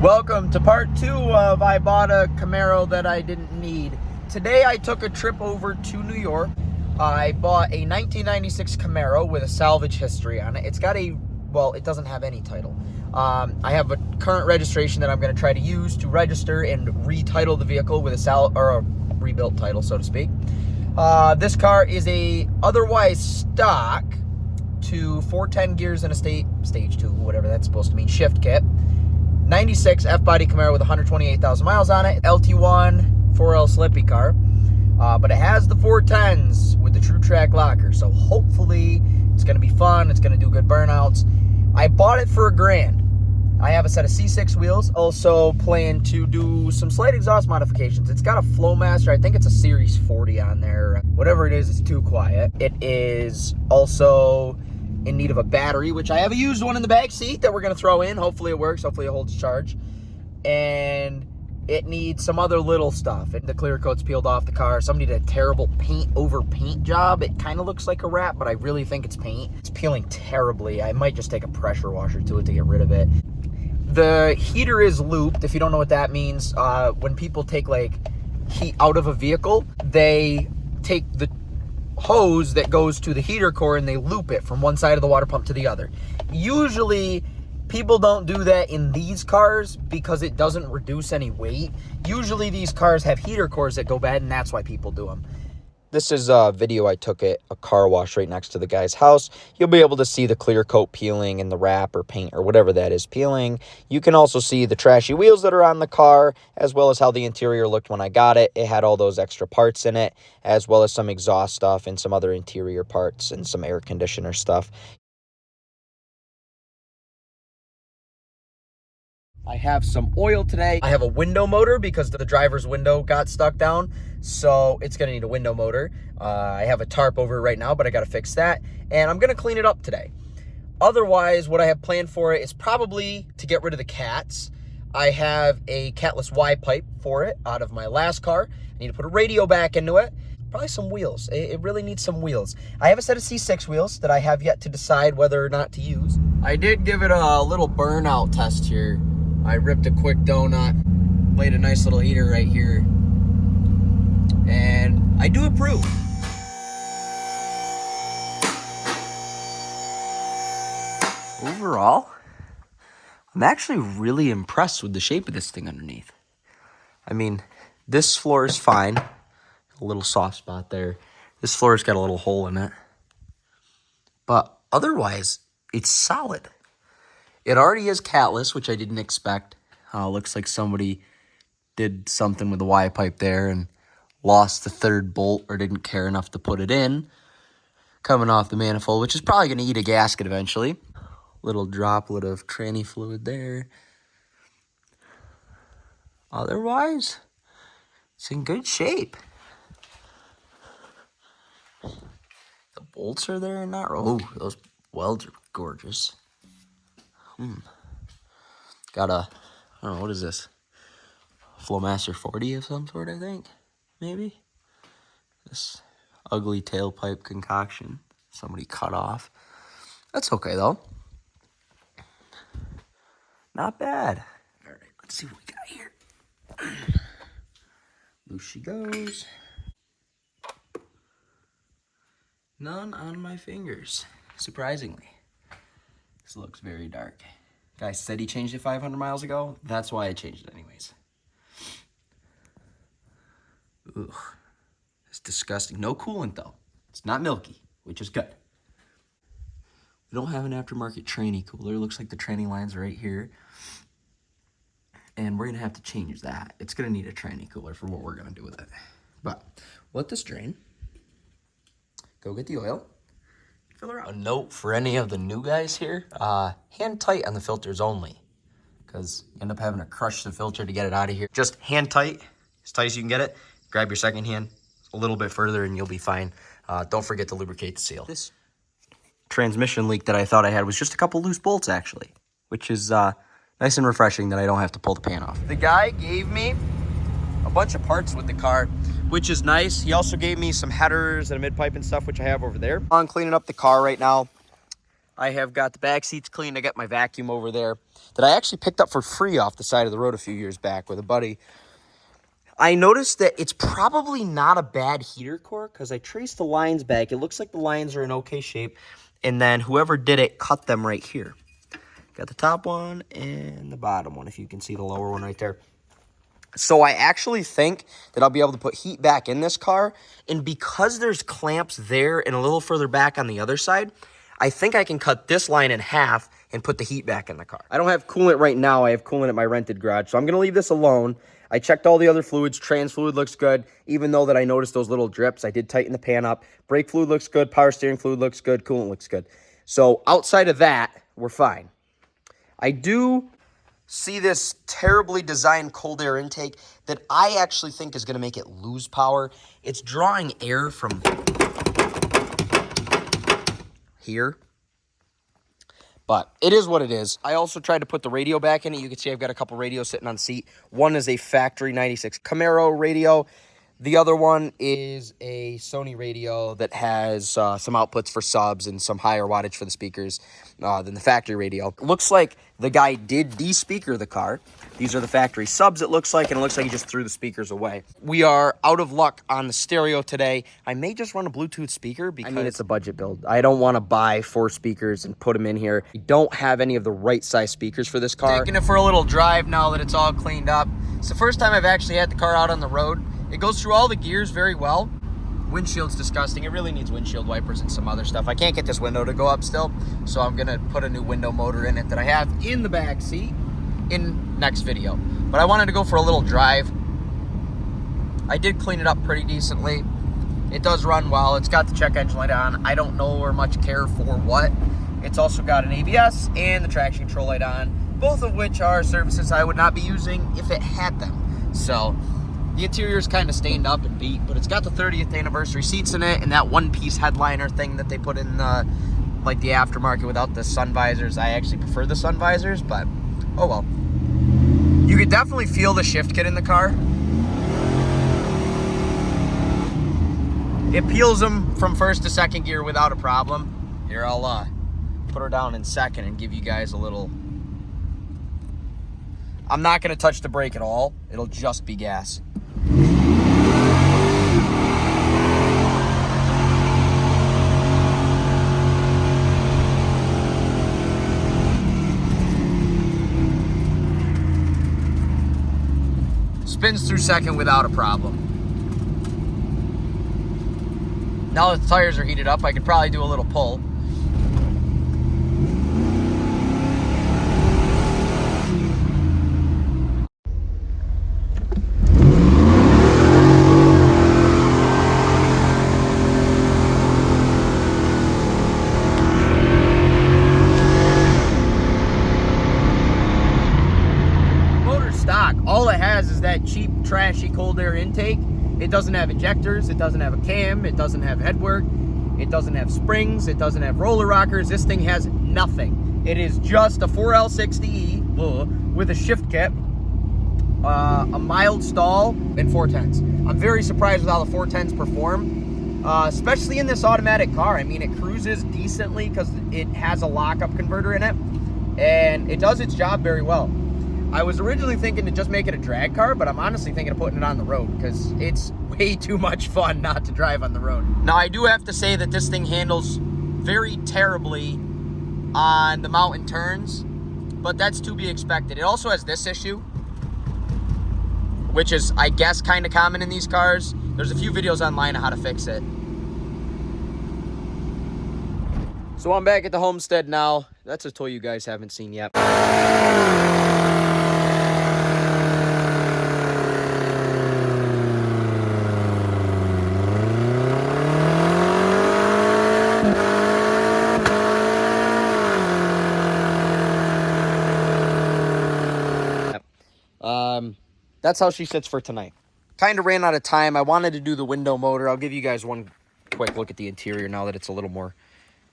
Welcome to part 2 of I bought a Camaro that I didn't need. Today I took a trip over to New York. I bought a 1996 Camaro with a salvage history on it. It's got a, well, it doesn't have any title. I have a current registration that I'm going to try to use to register and retitle the vehicle with a rebuilt title, so to speak. This car is a otherwise stock to 410 gears in a stage 2, whatever that's supposed to mean, shift kit. 96 F-body Camaro with 128,000 miles on it. LT1 4L slippy car. But it has the 410s with the True Track locker. So hopefully it's going to be fun. It's going to do good burnouts. I bought it for $1,000. I have a set of C6 wheels. Also plan to do some slight exhaust modifications. It's got a Flowmaster. I think it's a Series 40 on there. Whatever it is, it's too quiet. It is also in need of a battery, which I have a used one in the back seat that we're going to throw in. Hopefully it works. Hopefully it holds charge. And it needs some other little stuff. The clear coat's peeled off the car. Somebody did a terrible paint over paint job. It kind of looks like a wrap, but I really think it's paint. It's peeling terribly. I might just take a pressure washer to it to get rid of it. The heater is looped. If you don't know what that means, when people take like heat out of a vehicle, they take the hose that goes to the heater core and they loop it from one side of the water pump to the other. Usually people don't do that in these cars because it doesn't reduce any weight. Usually these cars have heater cores that go bad, and that's why people do them. This is a video I took at a car wash right next to the guy's house. You'll be able to see the clear coat peeling and the wrap or paint or whatever that is peeling. You can also see the trashy wheels that are on the car, as well as how the interior looked when I got it. It had all those extra parts in it, as well as some exhaust stuff and some other interior parts and some air conditioner stuff. I have some oil today. I have a window motor because the driver's window got stuck down, so it's gonna need a window motor. I have a tarp over it right now, but I gotta fix that, and I'm gonna clean it up today. Otherwise, what I have planned for it is probably to get rid of the cats. I have a catless Y pipe for it out of my last car. I need to put a radio back into it. Probably some wheels. It really needs some wheels. I have a set of C6 wheels that I have yet to decide whether or not to use. I did give it a little burnout test here. I ripped a quick donut, laid a nice little heater right here, and I do approve. Overall, I'm actually really impressed with the shape of this thing underneath. I mean, this floor is fine. A little soft spot there. This floor's got a little hole in it. But otherwise, it's solid. It already is catless, which I didn't expect. Looks like somebody did something with the Y pipe there and lost the third bolt or didn't care enough to put it in. Coming off the manifold, which is probably going to eat a gasket eventually. Little droplet of tranny fluid there. Otherwise, it's in good shape. The bolts are there and not... Oh, those welds are gorgeous. Got a, I don't know, what is this? Flowmaster 40 of some sort, I think. Maybe. This ugly tailpipe concoction somebody cut off. That's okay, though. Not bad. All right, let's see what we got here. Loose she goes. None on my fingers, surprisingly. This looks very dark. Guy said he changed it 500 miles ago. That's why I changed it anyways. Ugh. It's disgusting. No coolant though. It's not milky, which is good. We don't have an aftermarket tranny cooler. Looks like the tranny line's right here. And we're going to have to change that. It's going to need a tranny cooler for what we're going to do with it. But let this drain. Go get the oil. A note for any of the new guys here, hand tight on the filters only, because you end up having to crush the filter to get it out of here. Just hand tight as you can get it. Grab your second hand a little bit further and you'll be fine. Don't forget to lubricate the seal. This transmission leak that I thought I had was just a couple loose bolts actually, which is nice and refreshing that I don't have to pull the pan off. The guy gave me a bunch of parts with the car, which is nice. He also gave me some headers and a mid-pipe and stuff, which I have over there. I'm cleaning up the car right now. I have got the back seats cleaned. I got my vacuum over there that I actually picked up for free off the side of the road a few years back with a buddy. I noticed that it's probably not a bad heater core because I traced the lines back. It looks like the lines are in okay shape. And then whoever did it cut them right here. Got the top one and the bottom one, if you can see the lower one right there. So I actually think that I'll be able to put heat back in this car. And because there's clamps there and a little further back on the other side, I think I can cut this line in half and put the heat back in the car. I don't have coolant right now. I have coolant at my rented garage. So I'm going to leave this alone. I checked all the other fluids. Trans fluid looks good. Even though that I noticed those little drips, I did tighten the pan up. Brake fluid looks good. Power steering fluid looks good. Coolant looks good. So outside of that, we're fine. I do see this terribly designed cold air intake that I actually think is going to make it lose power. It's drawing air from here, but it is what it is. I also tried to put the radio back in it. You can see I've got a couple radios sitting on the seat. One is a factory 96 Camaro radio. The other one is a Sony radio that has some outputs for subs and some higher wattage for the speakers than the factory radio. Looks like the guy did de-speaker the car. These are the factory subs, it looks like, and it looks like he just threw the speakers away. We are out of luck on the stereo today. I may just run a Bluetooth speaker because, I mean, it's a budget build. I don't want to buy 4 speakers and put them in here. We don't have any of the right size speakers for this car. Taking it for a little drive now that it's all cleaned up. It's the first time I've actually had the car out on the road. It goes through all the gears very well. Windshield's disgusting. It really needs windshield wipers and some other stuff. I can't get this window to go up still, so I'm gonna put a new window motor in it that I have in the back seat in next video. But I wanted to go for a little drive. I did clean it up pretty decently. It does run well. It's got the check engine light on. I don't know or much care for what. It's also got an ABS and the traction control light on, both of which are services I would not be using if it had them. So the interior is kind of stained up and beat, but it's got the 30th anniversary seats in it and that one-piece headliner thing that they put in like the aftermarket without the sun visors. I actually prefer the sun visors, but oh well. You could definitely feel the shift kit in the car. It peels them from first to second gear without a problem. Here, I'll put her down in second and give you guys a little. I'm not going to touch the brake at all. It'll just be gas. Spins through second without a problem. Now that the tires are heated up, I could probably do a little pull. All it has is that cheap, trashy cold air intake. It doesn't have injectors, it doesn't have a cam, it doesn't have headwork, it doesn't have springs, it doesn't have roller rockers. This thing has nothing. It is just a 4L60E with a shift kit, a mild stall, and 410s. I'm very surprised with how the 410s perform, especially in this automatic car. I mean, it cruises decently because it has a lockup converter in it, and it does its job very well. I was originally thinking to just make it a drag car, but I'm honestly thinking of putting it on the road because it's way too much fun not to drive on the road. Now, I do have to say that this thing handles very terribly on the mountain turns, but that's to be expected. It also has this issue, which is, I guess, kind of common in these cars. There's a few videos online on how to fix it. So I'm back at the homestead now. That's a toy you guys haven't seen yet. That's how she sits for tonight. Kind of ran out of time. I wanted to do the window motor. I'll give you guys one quick look at the interior now that it's a little more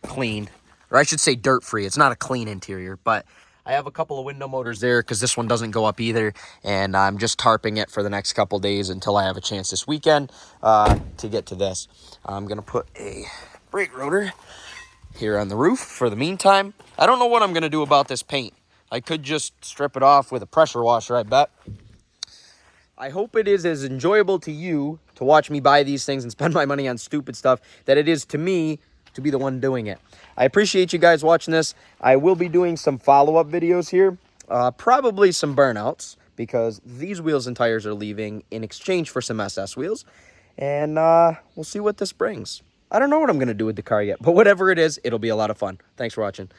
clean. Or I should say dirt-free. It's not a clean interior, but I have a couple of window motors there because this one doesn't go up either. And I'm just tarping it for the next couple days until I have a chance this weekend to get to this. I'm going to put a brake rotor here on the roof for the meantime. I don't know what I'm going to do about this paint. I could just strip it off with a pressure washer, I bet. I hope it is as enjoyable to you to watch me buy these things and spend my money on stupid stuff that it is to me to be the one doing it. I appreciate you guys watching this. I will be doing some follow-up videos here, probably some burnouts, because these wheels and tires are leaving in exchange for some SS wheels. And we'll see what this brings. I don't know what I'm going to do with the car yet, but whatever it is, it'll be a lot of fun. Thanks for watching.